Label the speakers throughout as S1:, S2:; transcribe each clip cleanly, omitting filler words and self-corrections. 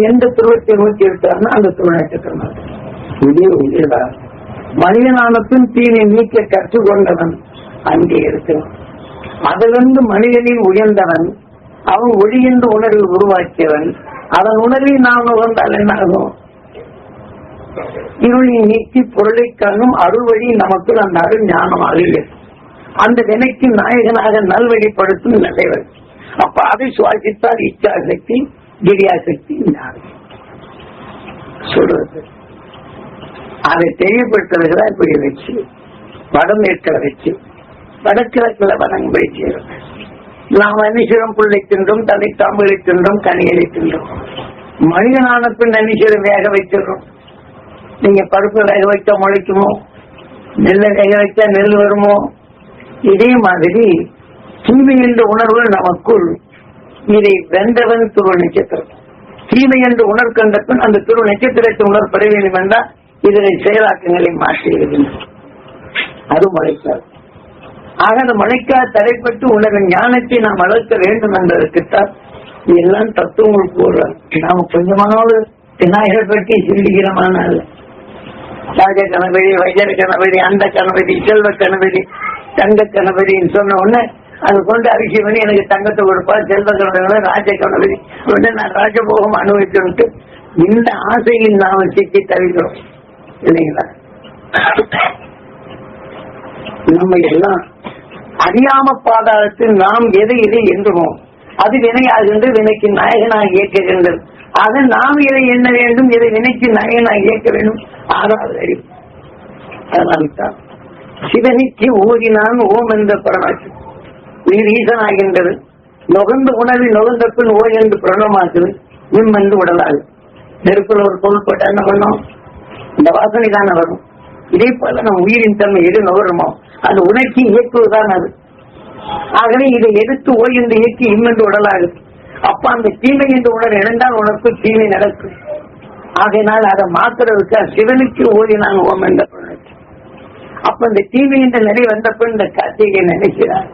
S1: எந்த துருவத்தை நோக்கி இருக்கிறார்னா அந்த துருவ நட்சத்திரம். இதே உயிர்தான் மனிதனானத்தும் தீனை நீக்க கற்றுக்கொண்டவன் அங்கே இருக்கிறான். அதிலிருந்து மனிதனில் உயர்ந்தவன், அவன் ஒளி என்று உணர்வை உருவாக்கியவன். அதன் உணர்வை நாம் உணர்ந்தால் என்ன ஆகும்? இருளை நீக்கி பொருளை காணும் அருள் வழி நமக்கு அந்த அருள் ஞானமாக அந்த வினைக்கு நாயகனாக நல்வழிப்படுத்தும் நிலைவர். அப்ப அதை சுவாசித்தால் இச்சாசக்தி, கிரியாசக்தி சொல்றது. அதை தெரியப்படுத்துறதுதான் இப்படி வச்சு வடமேற்கில வச்சு வடகிழக்குல வணங்கும்படி செய்யறது. நாம் அன்னிசிரம் புள்ளை தின்றோம், தலை தாம்புகளை தின்றோம், கனிகளை தின்றோம். மனிதனான பின் அன்னிசிரம் வேக வைத்திடுறோம். நீங்க பருப்பு வேக வைத்தா முளைக்குமோ? நெல்லை வேக வைத்தா நெல் வருமோ? இதே மாதிரி தீமை என்ற உணர்வு நமக்குள் இதை வென்றவன் துருவ நட்சத்திரம். தீமை என்று உணர்வு கண்ட பின் அந்த துருவ நட்சத்திரத்தை உணர்வு பெற வேண்டும் என்றால் இதனை செயலாக்கங்களை மாற்றி இருக்கின்றன. அது முளைக்காது. ஆக அந்த மழைக்காக தடைப்பட்டு உணர்வின் ஞானத்தை நாம் வளர்க்க வேண்டும் என்பதற்குத்தான் எல்லாம் தத்துவங்கள் கூறுறாங்க. நாம கொஞ்சமானோடு விநாயகர் பற்றி சிந்திக்கிறமான ராஜ கணபதி, வைஜர கணபதி, அந்த கணபதி, செல்வ கணபதி, தங்க கணபதின்னு சொன்ன உடனே அது கொண்டு அரிசி பண்ணி எனக்கு தங்கத்தை கொடுப்பா, செல்வ கணபதி, ராஜ கணபதி உடனே நான் ராஜபோகம் அனுபவிச்சுட்டு இந்த ஆசையில் நாம சிக்கி தவிக்கிறோம் இல்லைங்களா? நம்ம எல்லாம் அறியாம பாதாளத்தில் நாம் எதை என்றுமோ அது வினையாகின்ற வினைக்கு நாயகனாக இயக்குகின்றது. ஆக நாம் எதை எண்ண வேண்டும், எதை வினைக்கு நாயகனாக இயக்க வேண்டும், ஆறாவது அறிவு. அதனால்தான் சிவனிக்கு ஓதினான் ஓம் என்ற பரமாற்று உயிர் ஈசனாகின்றது. நுகர்ந்த உணவில் நுகர்ந்த பின் ஓ என்று பிரணமாக்குது. இம் என்று உடலாது. நெருப்பில் ஒரு பொருள் போட்டா என்ன பண்ணோம்? இந்த வாசனை தானே வரும். இதே போல நம்ம உயிரின் தன்மை எது நுகருமோ அந்த உணர்ச்சி இயக்குவதுதான் அது. ஆகவே இதை எடுத்து ஓய் என்று இயக்கி இம்மென்று உடலாகுது. அப்ப அந்த தீமை என்று உணர் இழந்தால் உனக்கு தீமை நடக்கும். ஆகையினால் அதை மாத்துறதுக்கு சிவனுக்கு ஓதினான் ஓம் என்ற உணர்ச்சி. அப்ப அந்த தீமை என்ற நிலை வந்தப்ப இந்த கார்த்திகை நினைக்கிறார்.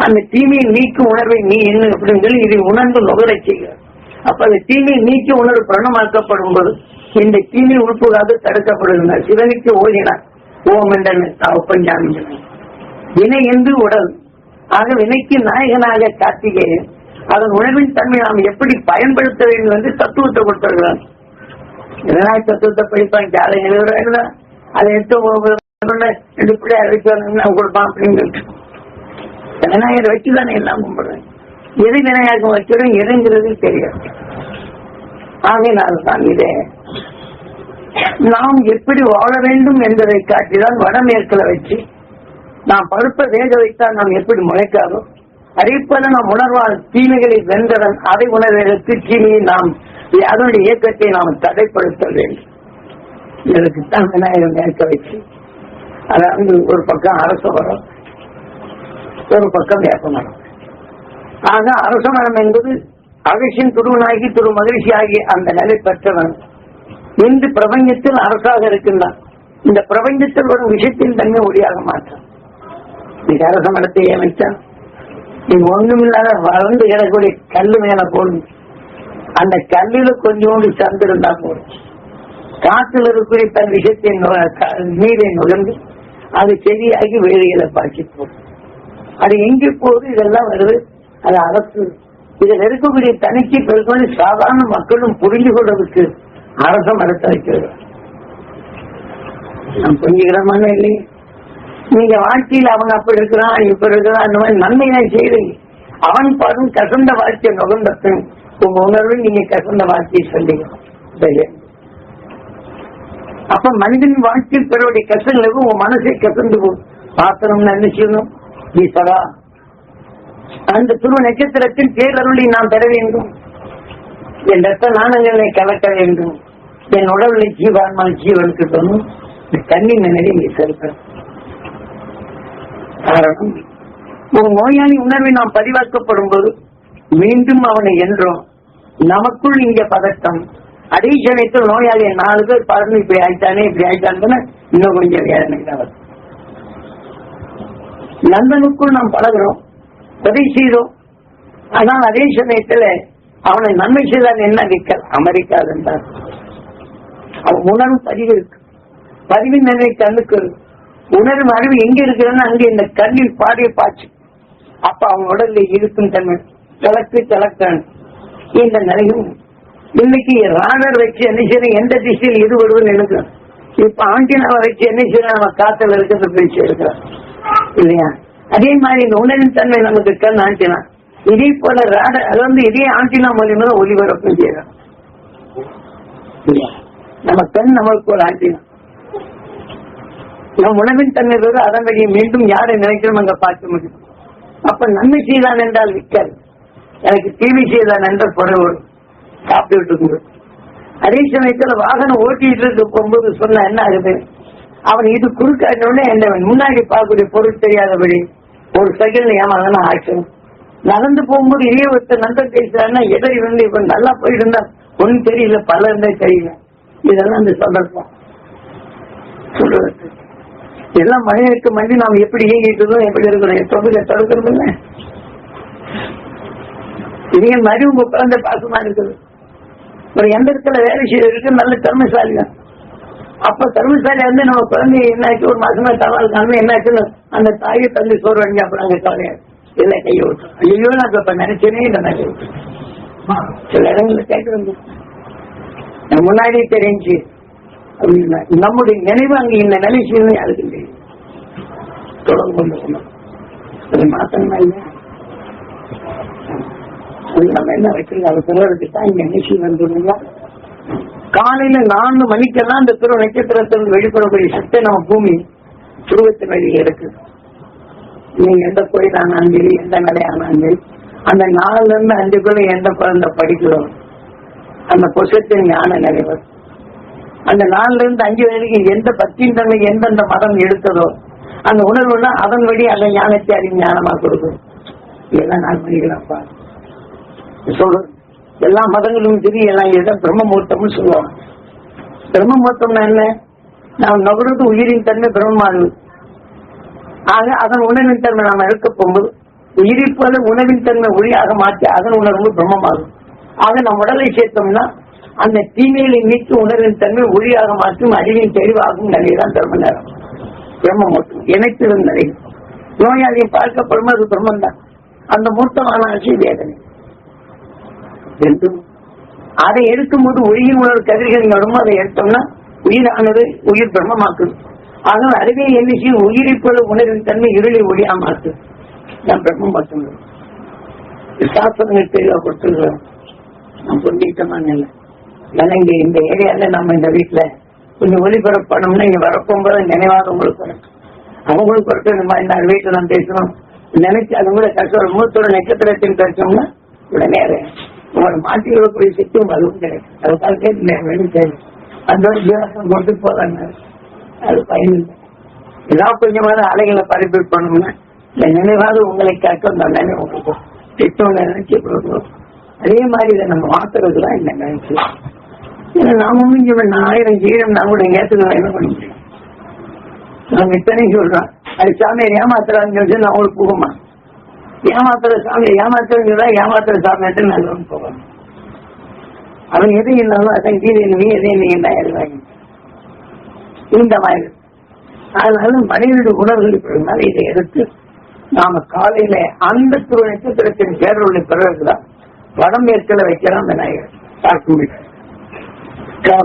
S1: அந்த தீமையை நீக்கும் உணர்வை நீ என்ன அப்படின்னு சொல்லி இதை உணர்ந்து நுகர செய்கிறார். அப்ப அந்த தீமையை நீக்கி உணர்வு பிரணமாக்கப்படும் போது இந்த தீமை உறுப்புகாது தடுக்கப்படுகின்றன. சிவனுக்கு ஓதினார் ஓம் என்ற ஒப்பஞ்சாமி வினை என்று உடல். ஆக வினைக்கு நாயகனாக கார்த்திகேயன் அதன் உணர்வின் தன்மை நாம் எப்படி பயன்படுத்த வேண்டும் என்று தத்துவத்தை கொடுத்திருக்கிறான். இதனால் தத்துவத்தை படிப்பான் ஜாலை எழுதுறாங்க. அதை எடுத்து ரெண்டு பிள்ளை அறிவிச்சு கொடுப்பான் அப்படின்னு விநாயகர் வச்சுதானே எல்லாம் கும்பிடுறேன். எது விநாயகம் வைக்கிறோம் எதுங்கிறது தெரியாது. ஆகையினால்தான் இதே நாம் எப்படி வாழ வேண்டும் என்பதை காட்டிதான் வடமேற்குல வச்சு நாம் பருப்பை வேக வைத்தால் நாம் எப்படி முளைக்காதோ அதே போல நாம் உணர்வால் தீமைகளை வென்றவன் அதை உணர்வதற்கு தீமையை நாம் அதனுடைய இயக்கத்தை நாம் தடைப்படுத்த வேண்டும். இதற்குத்தான் விநாயகர் மேற்க வச்சு அதாவது ஒரு பக்கம் அரச மரம், ஒரு பக்கம் வேப்ப மரம். ஆக அரச மரம் என்பது அகசின் துருவனாகி துரு மகிழ்ச்சி ஆகிய அந்த நிலை பெற்றவன் இன்று பிரபஞ்சத்தில் அரசாக இருக்கின்றான். இந்த பிரபஞ்சத்தில் ஒரு விஷயத்தின் தன்மை ஒளியாக மாற்றான். நீங்க அரச மரத்தை அமைச்சான். நீங்க ஒண்ணுமில்லாத வளர்ந்து கிடக்கூடிய கல்லு மேல போடும். அந்த கல்லில கொஞ்சோண்டு சந்து இருந்தா போடும். காற்றில் இருக்கக்கூடிய தன் விஷயத்தின் நீரை நுகர்ந்து அது செடியாகி வேலைகளை பாய்ச்சி போடும். அது எங்கே போகுது? இதெல்லாம் வருது. அது அரசு. இதில் இருக்கக்கூடிய தனிக்கு பெருமாள் சாதாரண மக்களும் புரிந்து கொள்வதற்கு அரச மரத்தை வைக்கிறது. நான் புரிஞ்சுக்கிறமான இல்லையே. நீங்க வாழ்க்கையில் அவங்க அப்படி இருக்கிறான் இப்ப இருக்கிறான் அந்த மாதிரி நன்மையை செய்றீங்க. அவன் பாடும் கசந்த வாழ்க்கையை நுகர்ந்த உங்க உணர்வை நீங்க கசந்த வாழ்க்கையை சொல்லிங்க. அப்ப மனிதன் வாழ்க்கையில் பெறவுடைய கஷ்டங்களுக்கு உங்க மனசை கசந்து போகும். பாத்திரம்னு என்ன செய்யணும்? ஈஸ்வரா அந்த துருவ நட்சத்திரத்தின் பேரருளை நாம் பெற வேண்டும். என் ரத்த நாணங்களை கலக்க வேண்டும். என் உடவுல ஜீவான்மா ஜீவனுக்கு தோணும். கண்ணின் நிலை இங்கே செலுத்த காரணம் ஒரு நோயாளி உணர்வை நாம் பதிவாக்கப்படும் போது மீண்டும் அவனை என்றோம் நமக்குள் இங்க பதட்டம். அதே சமயத்தில் நோயாளியை 4 பேர் பறந்து இப்படி ஆயிட்டானே இப்படி ஆயிட்டான்னு இன்னும் கொஞ்சம் வேதனை தான். நண்பனுக்குள் நாம் பழகிறோம், உதவி செய்தோம். ஆனால் அதே சமயத்துல அவனை நன்மை செய்தான் என்ன விக்கல் அமெரிக்கா என்றார். அவன் உணர்வு பதிவு இருக்கு. பதிவின் நிலை கண்ணுக்கு உணர்வு அறிவு எங்க இருக்கிறன்னு அங்க இந்த கண்ணில் பாடிய பாய்ச்சி அப்ப அவன் உடல்ல இருக்கும் தன்மை கிழக்கு இந்த நிலையும் இன்னைக்கு ராடர் வச்சு என்ன செய்யணும், எந்த திசையில் இது வருவதுன்னு எழுதுறோம். இப்ப ஆண்டினாவை வச்சு என்ன செய்யணும், நம்ம காத்துல இருக்கிறத பிரிச்சு எடுக்கிறோம் இல்லையா? அதே மாதிரி இந்த உணர்வின் தன்மை நமக்கு கண் ஆண்டினா, இதே போல ராடர் அது வந்து இதே ஆண்டினா மூலியமா ஒளிபரப்பும் செய்யறோம். நம்ம கண் நம்மளுக்கு ஒரு ஆண்டினா, நம் உணவின் தன்மை வருது. அதன் வழியை மீண்டும் யாரை நினைக்கிறோம் அங்க பார்க்க முடியும். அப்ப நன்மை செய்தான் என்றால் விற்காது, எனக்கு தீமை செய்தான் என்ற பொருள் சாப்பிட்டு இருக்கு. அதே சமயத்துல வாகனம் ஓட்டிட்டு இருக்க போகும்போது சொன்ன என்ன ஆகுது, அவன் இது குறுக்காட்டோட என்ன முன்னாடி பார்க்கக்கூடிய பொருள் தெரியாதபடி ஒரு செகண்ட்ல ஏமாதான் ஆக்ஷன். நடந்து போகும்போது இதே ஒருத்தர் நண்பர் பேசுறாருன்னா எதிரி வந்து இப்ப நல்லா போயிட்டு இருந்தா ஒன்னும் தெரியல, பல இருந்தே தெரியல. இதெல்லாம் அந்த சந்தர்ப்பம் சொல்றது. எல்லாம் மனிதனுக்கு மண்டி நாம் எப்படி இயங்கிட்டு இருக்கோம், எப்படி இருக்கிறோம் தடுக்கிறது இல்லை. இதே மாதிரி உங்க குழந்தை பாசமா இருக்குது. ஒரு எந்த இடத்துல வேலை செய்யறதுக்கு நல்ல திறமைசாலி தான். அப்ப திறமைசாலி வந்து நம்ம குழந்தை என்னாச்சு ஒரு மாசமா தவால் என்னாச்சுன்னு அந்த தாயை தந்தை சோறு வாங்கி அப்புறம் அங்க கவலையாது இல்லை கையை விட்டோம். ஐயோ நான் இப்ப நினைச்சேனே இந்த மாதிரி சில இடங்கள்ல கேட்கறது முன்னாடியே தெரிஞ்சு அப்படின்னா நம்முடைய நினைவு அங்க இந்த நிலை செய்யணும் யாருக்கு தெரியும். தொடர்பு கொண்டு அது மாத்தணுமா இல்லையா? நம்ம என்ன வைக்கல அவர் பிறருக்கு தான் இங்க நிகழ்ச்சி வந்துருங்களா. காலையில 4 மணிக்கெல்லாம் இந்த துருவ நட்சத்திரத்திலிருந்து வெளிப்படக்கூடிய சக்தி நம்ம பூமி துருவத்தின் வழியில் இருக்கு. நீங்க எந்த கோயிலானாலும் சரி, எந்த நிலையானாலும் சரி, அந்த 4ல இருந்து 5 எந்த குழந்தை படிக்கிறோம் அந்த பொசத்தின் ஞான நிலைவர். அந்த 4ல இருந்து 5 வரைக்கும் எந்த பக்தியின் தன்மை எந்தெந்த மதம் எடுத்ததோ அந்த உணர்வுனா அதன் வழி அந்த ஞானத்தை அறிவு ஞானமா கொடுக்கும். இதெல்லாம் 4 மணிக்கலாம்ப்பா சொல்றது. எல்லா மதங்களும் சரி எல்லாம் இதுதான் பிரம்ம முகூர்த்தம்னு சொல்லுவாங்க. பிரம்ம முகூர்த்தம்னா என்ன, நாம் நுகர்வது உயிரின் தன்மை பிரம்மமாகுது. ஆக அதன் உணவின் தன்மை நாம எடுக்க போகும்போது உயிரிப்பது உணவின் தன்மை ஒளியாக மாற்றி அதன் உணர்வு பிரம்மமாகும். ஆக நம் உடலை சேர்த்தோம்னா அந்த தீமையை நீக்கி உணர்வின் தன்மை ஒளியாக மாற்றும் அறிவின் தெளிவாகும் நிலைதான் பிரம்ம நேரம். பிரம்ம மூர்த்தம் இணைத்திடும் நிலை. நோயாளியை பார்க்கப்படும் அது பிரம்மன் தான். அந்த மூர்த்தமான ஆட்சி வேதனை அதை எடுக்கும் போது ஒளியின் உணர்வு கதிர்கள் நடுமோ அதை எடுத்தோம்னா உயிரானது உயிர் பிரம்மமாக்குது. ஆக அறிவை எண்ணிக்கை உயிரை போல உணர்வின் தன்மை இருளை ஒளியா மாற்று நான் பிரம்மம் பார்த்து சாஸ்திரங்கள் தெளிவா கொடுத்துருக்கிறோம். நான் புரிஞ்சுக்கிட்டோமான்னு இல்லை. ஏன்னா இங்க இந்த ஏரியால நம்ம இந்த வீட்டுல கொஞ்சம் ஒளிபரப்பணும்னா இங்க வரப்போகும்போது நினைவாக உங்களுக்கு வரும். அவங்களுக்கு ஒருத்தர் இந்த மாதிரி நான் வீட்டுல நான் பேசணும் நினைச்சு அது கூட கஷ்டம் மூத்தோட நட்சத்திரத்தின் பேசணும்னா உடனே உங்களோட மாற்றி விடக்கூடிய சக்தியும் அதுவும் கிடைக்கும். அதுக்காக அந்த ஒரு விவசாயம் கொண்டு போறாங்க. அது பயனில்லை. ஏதாவது கொஞ்சமான அலைகளை பரப்பி பண்ணோம்னா இந்த நினைவாக உங்களை காட்டும் அந்த நினைவு உங்களுக்கு திட்டம் நினைச்சு கொடுக்கணும். அதே மாதிரி இதை நம்ம மாத்துறதுதான் இந்த நினைச்சு. ஏன்னா நாம முடிஞ்ச 1000 ஜீரம் நான் கூட ஏற்றுக்கலாம் என்ன பண்ண முடியும். நாங்க இத்தனை சொல்றோம் அது சாமியை ஏமாத்துறான்னு சொல்லி நான் அவங்களுக்கு போகுமா ஏமாத்துற சாமியை ஏமாத்துறா ஏமாத்துற சாமியாட்டு நல்லவன் போகணும். அவன் எது இல்லாமல் அதான் கீழே நீ எதை நீங்க எழுதாங்க இந்த மாதிரி. அதனால மனிதனுடைய உணர்வுகள் இப்படினால இதை எடுத்து நாம காலையில அந்த துரு நட்சத்திரத்தின் பேரொழி பிறகுதான் வடமேற்குல வைக்கிறோம் விநாயகர் பார்க்க முடியும்.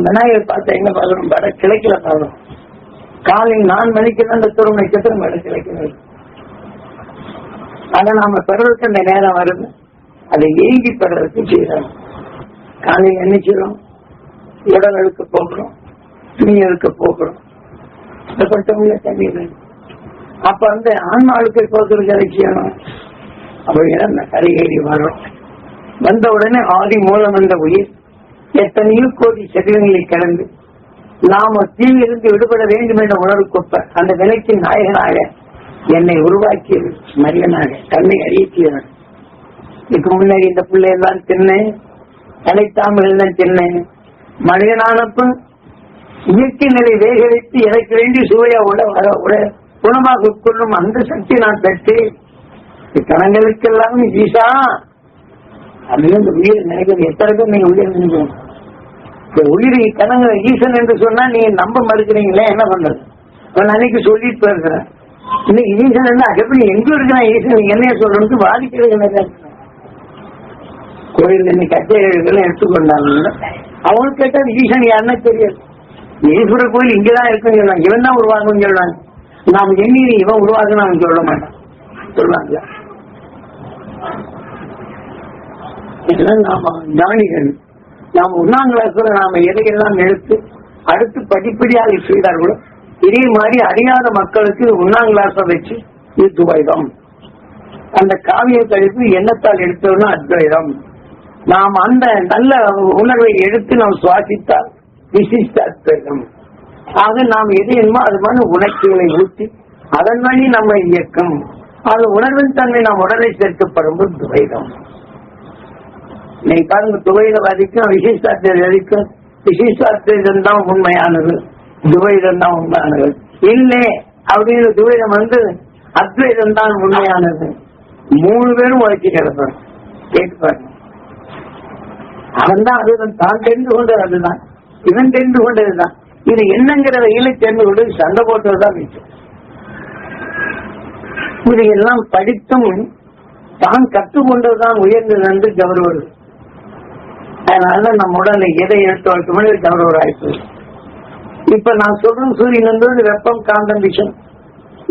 S1: விநாயகர் பார்த்தா எங்க பார்க்கணும், வட கிழக்கில பார்க்கணும். காலை 4 மணிக்கு தான் அந்த துரு நட்சத்திரம் வட கிழக்கில. அதை நாம பெறறதுக்கு அந்த நேரம் வருது, அதை ஏங்கி பெறறதுக்கு செய்யறோம். காலையில் என்ன செய்யறோம், உடலுக்கு போகிறோம், துணிகளுக்கு போகிறோம், தண்ணி. அப்ப வந்து ஆன்மாளுக்கு போக்குறதுக்கு அதை செய்யணும். அப்ப கரைகேறி வரும். வந்த உடனே ஆதி மூலம் வந்த உயிர் எத்தனையோ கோடி சரீரங்களை கடந்து நாம தீவிலிருந்து விடுபட வேண்டும் என்ற உணர்வு கொப்ப அந்த விலைக்கு நாயகனாக என்னை உருவாக்கியது மனிதனாக தன்னை அறியத்தியவன். இதுக்கு முன்னாடி இந்த பிள்ளையெல்லாம் தின்னேன், அனைத்தாமல் தான் தின்னேன். மனிதனானப்ப இயற்கை நிலை வேகரித்து எனக்கு வேண்டி சுவையா குணமாக உட்கொள்ளும் அந்த சக்தி நான் பெற்று கணங்களுக்கெல்லாம் ஈசா அப்படின்னு இந்த உயிர் நினைக்கிறது. எத்தனை பேர் நீங்க உயிர் நினைக்கணும்? இந்த உயிரை கணங்க ஈசன் என்று சொன்னா நீங்க நம்ப மறுக்கிறீங்களே, என்ன பண்றது? அன்னைக்கு சொல்லிட்டு போயிருக்கிறேன், இன்னைக்கு ஈசன் என்ன எப்படி எங்க இருக்கிறான் ஈசன், நீங்க என்ன சொல்றது வாதிக்கிறது. கோயில் இன்னைக்கு கச்சேரிகள் எடுத்துக்கொண்டாங்க, அவங்களுக்கு கேட்டால் ஈசன் யாருன்னா தெரியாது. ஈஸ்வரர் கோயில் இங்கதான் இருக்குன்னு சொல்லுவாங்க, இவன் தான் உருவாக்குன்னு சொல்லுவாங்க. நாம் எண்ணி இவன் உருவாக்குன்னு அவன் சொல்ல மாட்டான், சொல்லுவாங்க. இதெல்லாம் நாம ஞானிகள். நாம் ஒன்னாம் கிளாஸ்ல நாம எதையெல்லாம் எடுத்து அடுத்து படிப்படியாக செய்தார்களோ இதே மாதிரி அறியாத மக்களுக்கு ஒன்னாம் கிளாஸ வச்சு இது துவைதம். அந்த காவிய கழிப்பு எண்ணத்தால் எடுத்தோம்னா அத்வைதம். நாம் அந்த நல்ல உணர்வை எடுத்து நாம் சுவாசித்தால் விசிஷ்ட அத்வைதம். ஆக நாம் எது என்னமோ அது மாதிரி உணர்ச்சிகளை ஊற்றி அதன் வழி நம்ம இயக்கம், அது உணர்வின் தன்மை நாம் உடலை சேர்க்கப்படும்போது துவைதம். இன்னைக்கு பாருங்க, துவைதவாதிக்கும் விசிஷ்டாத்வைதம் விசிஷ்டாத்வைதம் தான் உண்மையானது, துவைதம் தான் உண்மையானது இல்லை அப்படின்னு துவைதம் அத்வைதம் தான் உண்மையானது. 3 பேரும் உழைச்சி கிடப்பாங்க. கேட்டு பாருங்க, அவன் தான் அதுதான் தான் தெரிந்து கொண்டது, அதுதான் இவன் தெரிந்து கொண்டதுதான். இது என்னங்கிற வகையில தெரிந்து கொண்டு சண்டை போட்டதுதான் மிச்சம். இதையெல்லாம் படித்தும் தான் கற்றுக்கொண்டதுதான் உயர்ந்தது என்று கௌரவர். அதனால நம்ம உடனே எதை எடுத்து வைக்கும் கௌரவர் ஆயிடுச்சு. இப்ப நான் சொல்றேன் சூரியன் வெப்பம் காந்தம் விஷம்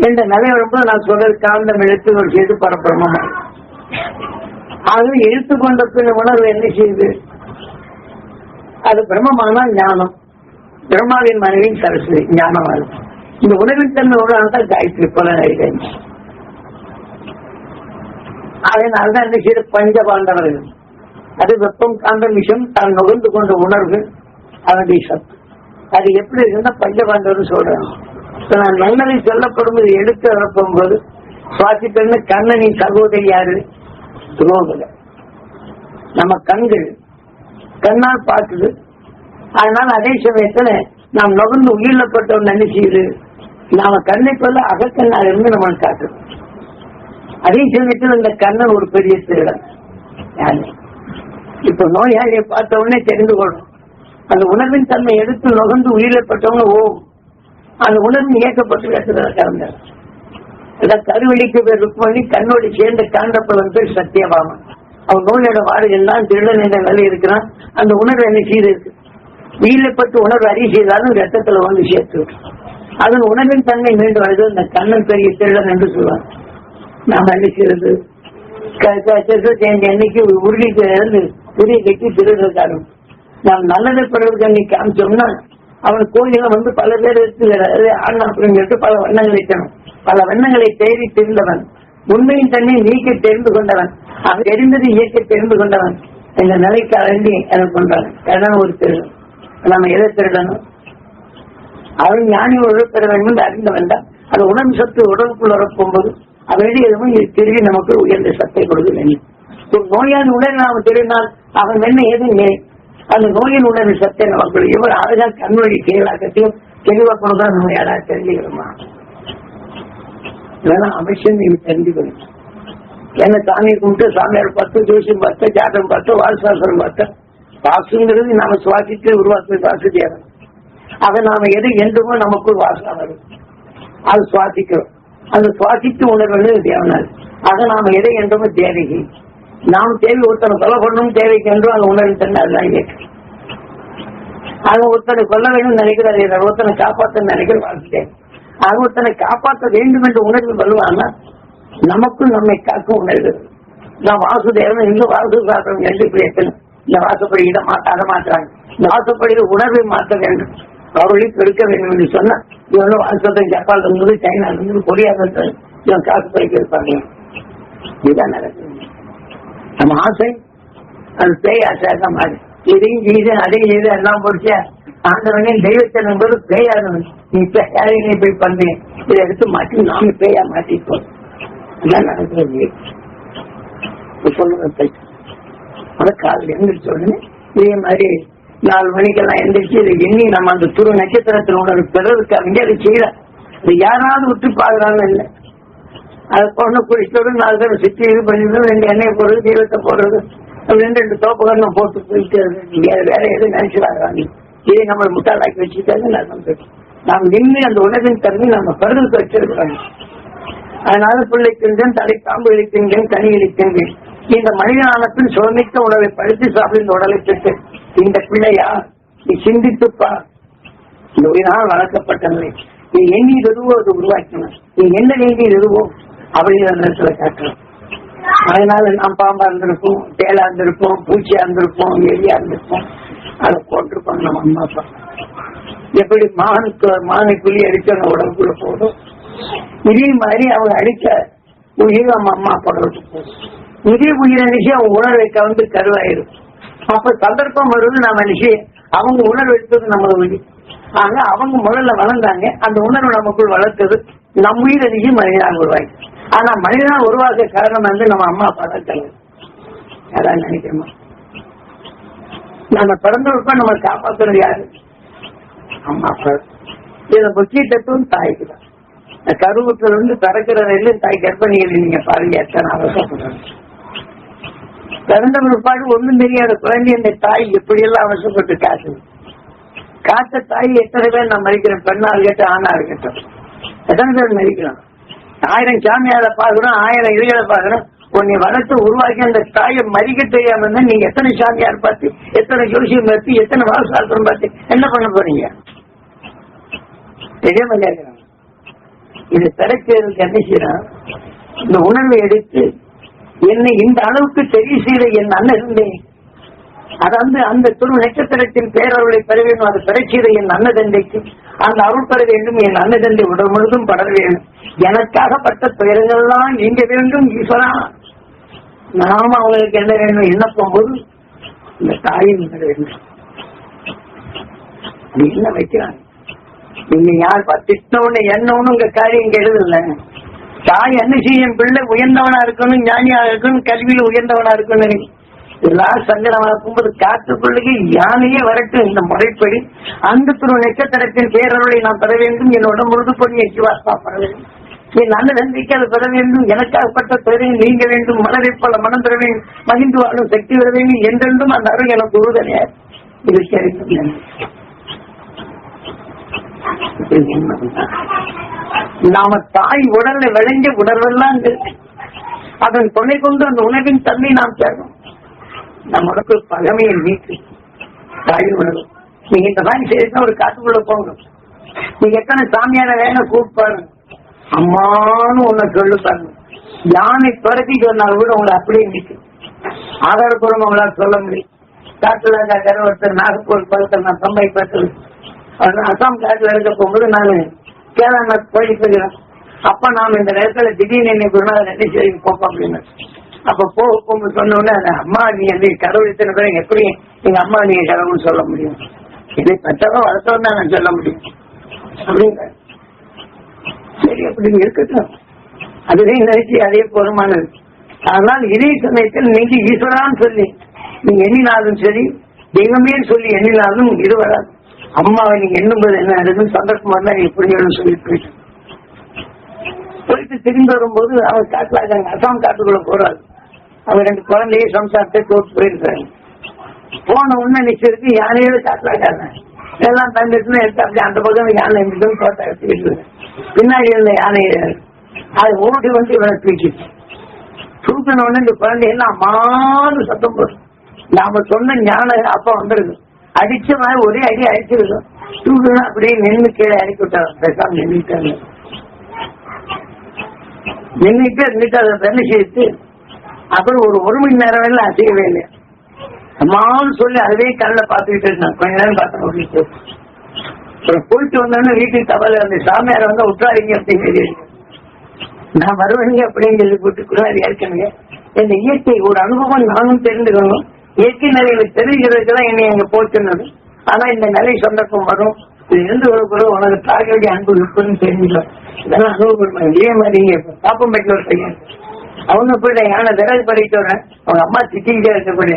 S1: என்ற நிலை வரும்போது நான் சொல்றது காந்தம் எடுத்து ஒரு செய்து பரப்பிரமம். ஆகவே எடுத்துக்கொண்ட பின் உணர்வு என்ன செய்யுது? அது பிரம்மமானால் ஞானம், பிரம்மாவின் மனைவியின் சரஸ்வதி ஞானமாக இருக்கும். இந்த உணர்வின் தன்மை உடனே காயத்ரி பல நிறைவேறி. அதனால்தான் என்ன செய்ய பஞ்சபாண்டவர்கள், அது வெப்பம் காந்தம் விஷம் தான் நுகர்ந்து கொண்ட உணர்வு அதனுடைய சத்து. அது எப்படி இருந்தா பஞ்சபாண்டவர் சொல்றாங்க. நான் நல்லதை சொல்லப்படும் இது எடுத்து வரப்பும் போது சுவாசிப்பது கண்ணனின் சகோதரி யாரு? துரோகல. நம்ம கண்கள் கண்ணால் பார்க்குது. அதனால அதே சமயத்துல நாம் நுகர்ந்து உயிரிழப்பட்டவன் நினைச்சது நாம கண்ணை போல அகக்கண்ணாக இருந்து நம்ம காட்டுறோம். அதே சமயத்தில் இந்த கண்ணன் ஒரு பெரிய திருடன். இப்ப நோயாளியை பார்த்த உடனே தெரிந்து கொள்ளும் அந்த உணர்வின் தன்மை எடுத்து நுகர்ந்து உயிரிழப்பட்டவங்க அந்த உணர்வு இயக்கப்பட்டு கலந்தார். கருவெளிக்கு பேர் ருக்மணி, கண்ணோடு சேர்ந்த காண்டப்பலன் பேர் சத்தியபாமன். அவன் நோயோட வாடுகள்லாம் திருடன் என்ற நிலை இருக்கிறான். அந்த உணர்வு என்ன செய்து இருக்கு? உயிரிழப்பட்டு உணர்வு அறி செய்தாலும் ரத்தத்துல வந்து சேர்த்து அதன் உணர்வின் தன்மை மீண்டு வருது. அந்த கண்ணன் பெரிய திருடன் என்று சொல்லுவாங்க. நாம என்ன செய்யறது? என்னைக்கு உருளிக்கு இருந்து உரிய கட்டி திருடுறதுக்காக நாம் நல்லதை படுறதுக்கு அன்னைக்கு காமிச்சோம்னா அவன் கோயில பல பேர் எடுத்து ஆனா அப்படின்னு சொல்லிட்டு பல வண்ணங்கள் வைக்கணும். பல வண்ணங்களை தேடி தெரிந்தவன், உண்மையின் தன்னை நீக்க தெரிந்து கொண்டவன், அவன் தெரிந்தது இயக்க தெரிந்து கொண்டவன். இந்த நிலைக்கு அழகி எனக்கு கொண்டான். கடன் ஒரு திருடன். நம்ம எதை திருடணும்? அவன் ஞானி ஒரு பெற வேண்டும் அறிந்த வேண்டாம். அது உணர்வு சத்து உடலுக்குள் வரப்போகும்போது அவன் எதுவும் திரும்பி நமக்கு உயர்ந்த சத்தை கொடுக்க வேண்டும். ஒரு நோயாளி உடனே நாம் திருடினால் அவன் என்ன எதுவுமே அந்த நோயின் உணர்வு சத்தை நமக்கு எவ்வளவு அழகா கண்வழி செயலாக்கத்தையும் தெளிவா கொண்டுதான் நம்ம யாராவது தெரிஞ்சுக்கிறோமா? இதெல்லாம் அவசியம் நீங்க தெரிஞ்சுக்கணும். ஏன்னா சாமியை கும்பிட்டு சாமியார் பார்த்து, ஜோசியம் பார்த்து, ஜாதகம் பார்த்து, வாசுசாசனம் பார்த்து, வாசுங்கிறது நாம சுவாசித்து உருவாக்குறது வாசுதியாரம். அதை நாம எது என்றுமோ நமக்குள் வாசம் வரும், அது சுவாசிக்கிறோம். அந்த சுவாசித்து உணர்வு தேவனால் அதை நாம எதை என்றுமோ தேவைக்கு நாம் தேவை ஒருத்தனை கொலை பண்ணணும் தேவைக்கு என்றும் அந்த உணர்வு தன்மை அதுதான் இயக்கம். அது ஒருத்தனை கொல்ல வேண்டும் நினைக்கிறாரு, ஒருத்தனை காப்பாற்ற நினைக்கிற வாழ்க்கை. அது ஒருத்தனை காப்பாற்ற வேண்டும் என்ற உணர்வு வருவானா நமக்கும் நம்மை காக்கும் உணர்வு. நான் வாசுதேவன் இந்த வாசுசாசனம் என்று பேசணும். இந்த வாசப்படி இதை அதை மாற்றாங்க. இந்த வாசப்படியில் உணர்வை மாற்ற வேண்டும், அவர்களை பெருக்க வேண்டும் என்று சொன்னா இவங்க வாசத்தை ஜப்பால் இருந்தது, சைனா இருந்தது, கொரியா இருந்தது, இவன் காசு பறிக்க இருப்பாங்க. இதுதான் நடக்குது. நம்ம ஆசை அது பேய் ஆசையாக மாறி இதையும் செய்து அதையும் செய்து எல்லாம் போச்சு. ஆண்டவனே தெய்வத்தை நம்பது பேயாதவன், நீ பேயாரையும் போய் பண்றேன், இதை எடுத்து மாற்றி நாம பேயா மாட்டிப்போம். அதான் நடக்கிறது. சொல்லுங்க காலையில் எந்திரிச்ச உடனே இதே மாதிரி 4 மணிக்கெல்லாம் எந்திரிச்சு இதை எண்ணி நம்ம அந்த துரு நட்சத்திரத்தில் உணர்வு பெறதுக்காக அதை செய்யல. இது யாராவது விட்டு பாக்குறாங்க இல்லை. அது பொண்ணு குடிச்சோடு 4 தடவை சுற்றி இது பண்ணிடுறது, 2 எண்ணெய் போடுறது, தீவிரத்தை போடுறது, அப்படின்னு 2 தோப்புகரணம் போட்டு போயிட்டு வேற எதுவும் நினைச்சுடாங்க. இதை நம்ம முட்டாளாக்கி வச்சுட்டாங்க. நாம் நின்று அந்த உணவின் தன்மை நம்ம கருதுக்கு வச்சிருக்கிறோம். அதனால பிள்ளைக்கின்றேன், தலை காம்பு இழிக்கின்றேன், கனி இழிக்கின்றேன். இந்த மனிதனானத்தின் சுதமிக்க உணவை படுத்து சாப்பிட்டு இந்த உடலை பெற்று இந்த பிள்ளையா நீ சிந்தித்துப்பா, இந்த உயிரால் வளர்க்கப்பட்டது, நீ எண்ணி எதுவோ அது உருவாக்கணும், நீ என்ன வேண்டி எதுவோ அப்படிங்கிற நேரத்துல காட்டணும். அதனால நாம் பாம்பா இருந்திருப்போம், தேலா இருந்திருப்போம், பூச்சியா இருந்திருப்போம், எலியா இருந்திருப்போம், அதை போட்டிருப்போம் நம்ம அம்மா அப்பா. எப்படி மானை புள்ளி அடிச்ச உடம்புக்குள்ள போதும், இதே மாதிரி அவங்க அடிச்ச உயிர் நம்ம அம்மா அப்பா போதும். இதே உயிரை நிச்சயம் அவங்க உணர்வை கவர்ந்து கருவாயிரும். அப்ப சந்தர்ப்பம் வருவது நம்ம நிச்சயம் அவங்க உணர்வு எடுத்தது நம்மளை உயிர். ஆக அவங்க முதல்ல வளர்ந்தாங்க, அந்த உணர்வு நமக்குள் வளர்த்தது நம் உயிரை நிச்சயம் மனிதனாக உருவாக்கி. ஆனா மனிதனா உருவாக்க காரணம் வந்து நம்ம அம்மா அப்பா தான் தலைவர். அதான் நினைக்கிறோமா, நம்ம பிறந்தவருப்ப நம்ம காப்பாற்றுறது யாரு? அம்மா அப்பா. இத முக்கிய தத்துவம் தாய்க்கு தான். கருவுத்துல இருந்து பிறக்கிற வரையிலும் தாய் கர்ப்பிணிகள் நீங்க பாருங்க எத்தனை அவசரப்படுறாங்க. பிறந்த பிற்பாடு ஒண்ணும் தெரியாத குழந்தை இந்த தாய் எப்படி எல்லாம் அவசரப்பட்டு காட்டுது. காத்த தாய் எத்தனை பேர் நான் மதிக்கிறேன், பெண்ணா இருக்கட்டும் ஆணா இருக்கட்டும், எத்தனை பேர் மதிக்கிறோம். 1000 சாமியாரை பாக்குறோம், 1000 இதுகளை பாக்குறோம். உன்னை வளர்த்து உருவாக்கி அந்த தாயை மதிக்க தெரியாம இருந்தா நீங்க எத்தனை சாமியார் பார்த்து, எத்தனை ஜோசியம் பார்த்து, எத்தனை வாசாஸ்திரம் பார்த்து என்ன பண்ண போறீங்க? தெரியாம கேட்கிறாங்க. இது கிடைக்கிறதுக்கு என்ன செய்யறான், இந்த உணர்வை எடுத்து என்னை இந்த அளவுக்கு தெரிய செய்த என் அண்ணன் இருந்தேன், அதாவது அந்த துரு நட்சத்திரத்தின் பேரருளை பெற வேண்டும், அது பெற செய்த என் அன்னதண்டைக்கு அந்த அருள் பெற வேண்டும், என் அன்னதண்டை உடல் முழுதும் படர வேண்டும், எனக்காகப்பட்ட துயரங்கள்லாம் நீங்க வேண்டும் ஈஸ்வரா. நாம அவங்களுக்கு என்ன வேண்டும் என்ன போகும்போது இந்த தாயின் வேண்டும். அது என்ன வைக்கிறாங்க, நீங்க யார் திட்டவனு என்னவனு உங்க காரியம் இங்க எழுதல. தாய் என்ன செய்யும், பிள்ளை உயர்ந்தவனா இருக்கணும், ஞானியா இருக்கணும், கல்வியில உயர்ந்தவனா இருக்கணும். எல்லாரும் சங்கடமா இருக்கும்போது காட்டுக்குள்ளைக்கு யானையே வரட்டும், இந்த முறைப்படி அந்த துரு நட்சத்திரத்தின் பேரருளை நான் பெற வேண்டும், என்னோட முழுது பொண்ணு சிவாஸ்தா பெற வேண்டும், என் நல்ல நன்றிக்கு அது பெற வேண்டும், எனக்காகப்பட்ட துறையை நீங்க வேண்டும், மலரை போல மனம் பெற வேண்டும், மகிழ்ந்து வாழும் சக்தி பெற வேண்டும், என்றென்றும் அந்த அருள் எனக்கு உறுதுணையா இது கிடைக்கும். நாம தாய் உடல்ல விளைஞ்ச உணர்வெல்லாம் அதன் துணை கொண்டு அந்த உணவின் தன்மை நாம் பெறணும். நம்மளுக்கு பழமையை நீக்கு தாயின் உணர்வு. நீங்க இந்த மாதிரி செய்ய ஒரு காட்டுக்குள்ள போகணும், நீங்க எத்தனை சாமியான வேலை கூப்பிப்பாரு, அம்மானு உன்னை சொல்லு பாருங்க. யானை துரத்தி சொன்னால் கூட உங்களை அப்படியே நீக்கு ஆதாரப்பூர்வம் உங்களால் சொல்ல முடியும். காட்டுல ஒருத்தர் நாகப்பூர் பக்கத்தில் நான் பம்பை பார்த்தது, அசாம் காட்டுல இருக்க போகும்போது நான் கேதார்நாத் போயிட்டு இருக்கிறேன். அப்ப நாம இந்த நேரத்துல திடீர்னு என்ன செய்ய போப்போம் அப்படின்னு. அப்ப போகும்போது சொன்ன உடனே அம்மா நீ அந்த கடவுள் இத்தனை பேர் எப்படி எங்க அம்மா நீங்க கடவுள்னு சொல்ல முடியும், இதை பெற்றவங்க வளர்த்தவன் தான் நான் சொல்ல முடியும் அப்படிங்க. சரி அப்படின்னு இருக்கட்டும், அதுவே நினைச்சு அதே போதுமானது. அதனால் இதே சமயத்தில் நீங்க ஈஸ்வரான்னு சொல்லி நீங்க எண்ணினாலும் சரி, தெய்வமே சொல்லி எண்ணினாலும் இது வராது. அம்மாவை நீங்க எண்ணும்போது என்ன நடக்கும், சந்தர்ப்பம் வந்தா நீங்க புரிஞ்சு சொல்லிட்டு போயிட்டு திரும்பி வரும்போது அவர் காட்டுல அசாம் காட்டுக்குள்ள போறாரு. அவர் 2 குழந்தைய சம்சாரத்தை தோற்று போயிருக்காரு. போன உடனே நிச்சயிருக்கு யானையோட காட்டுலாக்காங்க எல்லாம் தந்துட்டு எடுத்து அப்படி அந்த பக்கம் யானை இருந்துட்டு தோட்டம் எடுத்துக்கிட்டு பின்னாடி இருந்த யானை அது ஓடி வந்து இவனை தூக்கிச்சு. தூக்கின உடனே இந்த குழந்தை எல்லாம் அம்மானு சத்தம் போடும். நாம சொன்ன ஞான அப்ப வந்துருக்கு, அடிச்ச மாதிரி ஒரே அடி அடிச்சிருக்கோம். தூக்குனா அப்படியே நின்று கீழே இறக்கி விட்டாங்க. பேசாம நின்றுட்டாங்க, நின்றுட்டு இருந்துட்டு அதை தண்ணி சேர்த்து அப்புறம் ஒரு 1 மணி நேரம் வேலை அசையவே இல்லை. அம்மான்னு சொல்லி அதுவே கண்ணில் பார்த்துக்கிட்டு இருந்தேன். கொஞ்ச நேரம் பார்த்தேன் அப்படின்னு அப்புறம் போயிட்டு வந்தோடனே வீட்டுக்கு தவறு அந்த சாமியாரை வந்து விட்டுறாதீங்க அப்படின்னு நான் வருவேங்க அப்படின்னு சொல்லி போட்டு அது ஏற்கனவே இந்த இயற்கை ஒரு அனுபவம் நானும் தெரிஞ்சுக்கணும். இயற்கை நிலையில தெரிஞ்சுக்கிறதுக்குதான் என்னை அங்க போச்சுன்னது. ஆனா இந்த நிலை சந்தர்ப்பம் வரும், இது இருந்து ஒரு உனக்கு தாக்க வேண்டிய அன்பு இருக்குன்னு தெரிஞ்சுக்கலாம். இதெல்லாம் அனுபவம். இதே மாதிரி பாப்பம்பேட்டில் ஒரு பையன் அவங்க போய் யானை விறகு பறிக்க அவங்க அம்மா திட்டிக்கிட்டே இருக்கக்கூடிய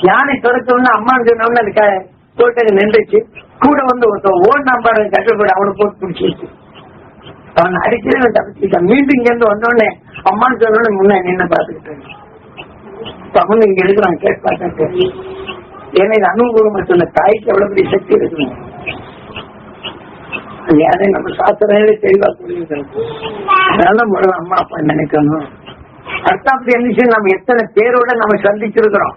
S1: யானை துரத்தோம்னா அம்மான்னு சொன்னோம்னு அதுக்காக தோட்டத்தை நின்றுச்சு. கூட வந்து ஓடினா பாருங்க கட்டுப்படி அவனை போட்டு பிடிச்சிருச்சு. அவன் அடிச்சு தப்பிச்சுட்டான். மீண்டும் இங்க இருந்து வந்தோடனே அம்மான்னு சொன்னோடனே முன்ன நின்று பாத்துக்கிட்டு அவன் இங்க இருக்கிறான் கேட்பாங்க. ஏன்னா இது அனுபவம் சொன்ன தாய்க்கு எவ்வளவு பெரிய சக்தி இருக்கணும். அதை நம்ம சாஸ்திரங்களே தெளிவா புரிஞ்சுக்கணும். அதனால முதல்ல அம்மா அப்பா நினைக்கணும். அடுத்தாப்படி என்ன, நம்ம எத்தனை பேரோட நம்ம சந்திச்சிருக்கிறோம்.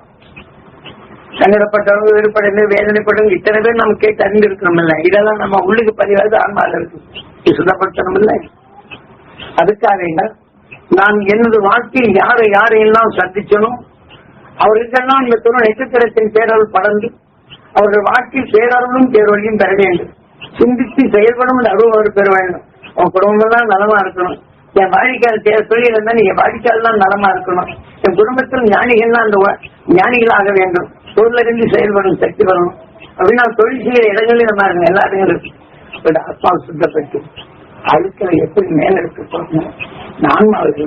S1: சங்கடப்பட்டவங்க, வேறுபட வேதனைப்பட்டவங்க, இத்தனை பேர் நம்ம கேட்டு அறிந்திருக்கிறோம் இல்ல. இதெல்லாம் நம்ம உள்ளுக்கு பதிவாது ஆன்மால இருக்கு, சுத்தப்படுத்தணும் இல்ல. அதுக்காக நான் எனது வாழ்க்கையில் யாரையெல்லாம் சந்திச்சனும் அவர்களுக்கெல்லாம் இந்த துணை நட்சத்திரத்தின் பேரருள் படர்ந்து அவர்கள் வாழ்க்கையில் பேரருளும் பேரொழியும் பெற வேண்டும். சிந்தித்து செயல்படும் அருள் பெற வேண்டும். உன் குடும்பம் எல்லாம் நலமா இருக்கணும். என் வாடிக்கையாளர் தொழில் இருந்தா என் வாடிக்கையாளர் நலமா இருக்கணும். என் குடும்பத்தில் ஞானிகள்லாம் அந்த ஞானிகளாக வேண்டும். பொருளிலிருந்து செயல்படும் சக்தி வரணும் அப்படின்னு நான் தொழில் செய்கிற இடங்களில் நம்ம இருக்கணும். எல்லா இடங்களும் ஆத்மாவை சுத்தப்பட்டு அதுக்கு எப்படி மேலெடுக்க போகணும் ஆன்மாவுக்கு.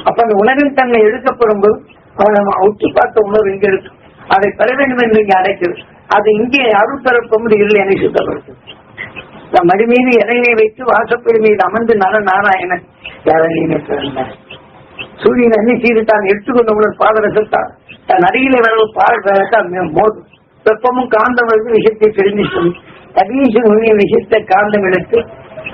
S1: அப்ப அந்த உணர்வின் தன்மை எடுக்கப்படும் போது அவன் நம்ம உற்று பார்த்த உணர்வு இங்க இருக்கு. அதை பெற வேண்டும் என்று இங்கே அடைக்குது. அது இங்கே அருள் பெறப்போது இல்லை என்னை சுத்தப்படுத்து. மடி மீது இறையை வைத்து வாசப்படி மீது அமர்ந்து நல நாராயணன் யாரையுமே பிறந்தார். சூரியன் அன்னி செய்து தான் எடுத்துக்கொண்ட உணர் பாதரசத்தால் தன் அருகிலே வரவு பாடத்தால் மோதும் வெப்பமும் காந்தம் வந்து விஷயத்தை தெரிந்து சொல்லி தகீசன் விஷயத்தை காந்தம் எடுத்து,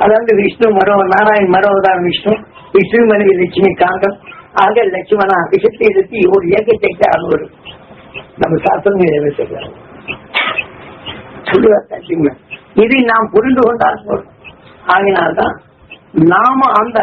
S1: அதாவது விஷ்ணு மரோ நாராயண் மரோதான் விஷ்ணு, விஷ்ணு மனைவி லட்சுமி காந்தம் ஆக லட்சுமணா விஷயத்தை எடுத்து ஒரு இயக்கத்தை அனுபவம் நம்ம சாஸ்திரங்கள் சொல்லுவாங்க. இதை நாம் புரிந்து கொண்டால் போதும். ஆகினால்தான் நாம அந்த